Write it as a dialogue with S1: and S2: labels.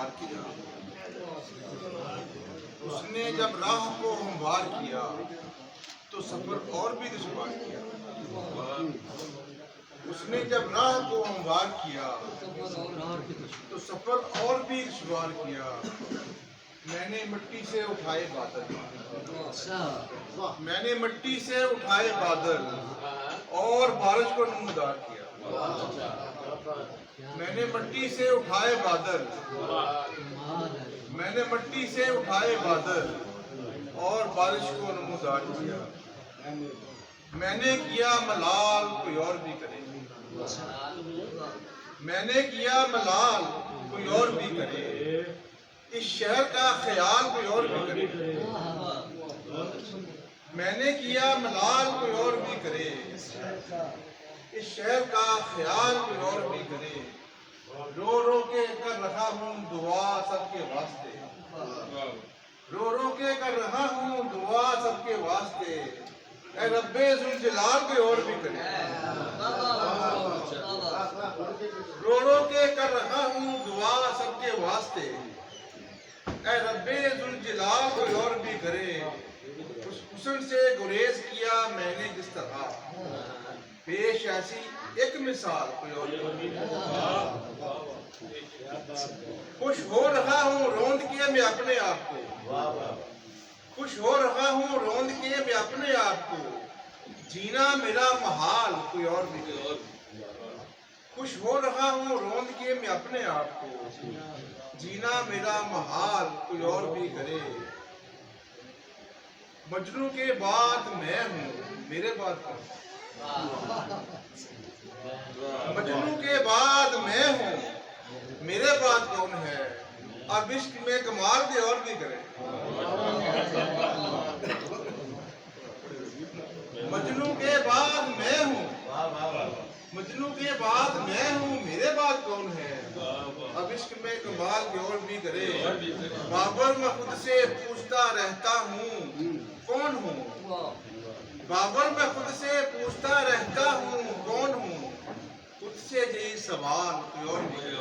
S1: ہموار کیا، اس نے جب راہ کو ہموار کیا تو سفر اور بھی دشوار کیا، اس نے جب راہ کو ہموار کیا تو سفر اور بھی دشوار کیا۔ میں نے مٹی سے اٹھائے بادل، میں نے مٹی سے اٹھائے بادل اور بارش کو نمودار کیا۔ میں نے مٹی سے اٹھائے بادل، میں نے مٹی سے اٹھائے بادل اور بارش کو نمودار کیا۔ میں نے کیا ملال کوئی اور بھی کرے، میں نے کیا ملال کوئی اور بھی کرے، اس شہر کا خیال کوئی اور بھی کرے۔ میں نے کیا ملال کوئی اور بھی کرے، اس شہر کا خیال کوئی اور بھی کرے۔ رو رو کے کر رہا ہوں دعا سب کے واسطے، رو رو کے کر رہا ہوں دعا سب کے واسطے، اے رب ذوالجلال کوئی اور بھی کرے۔ رو رو کے کر رہا ہوں دعا سب کے واسطے، اے رب ذوالجلال کوئی اور بھی کرے۔ اس حسن سے گریز کیا میں نے جس طرح، پیش ایسی ایک مثال کوئی اور بھی کرے۔ خوش ہو رہا ہوں روند کے میں اپنے آپ کو، خوش ہو رہا ہوں روند کے میں اپنے آپ کو، جینا میرا محال کوئی اور بھی کرے۔ خوش ہو رہا ہوں روند کے میں اپنے آپ کو، جینا میرا محال کوئی اور بھی کرے۔ مجنوں کے بعد میں ہوں میرے بعد کون، مجنوں کے بعد میں ہوں میرے بعد کون ہے، اب عشق میں کمال کوئی اور بھی کرے۔ مجنوں کے بعد میں ہوں، مجنوں کے بعد میں ہوں میرے بعد کون ہے، اب عشق میں کمال کوئی اور بھی کرے۔ بابر میں خود سے پوچھتا رہتا ہوں کون ہوں، بابر میں خود سے پوچھتا رہتا ہوں کون ہوں، خود سے یہی سوال کوئی اور بھی کرے۔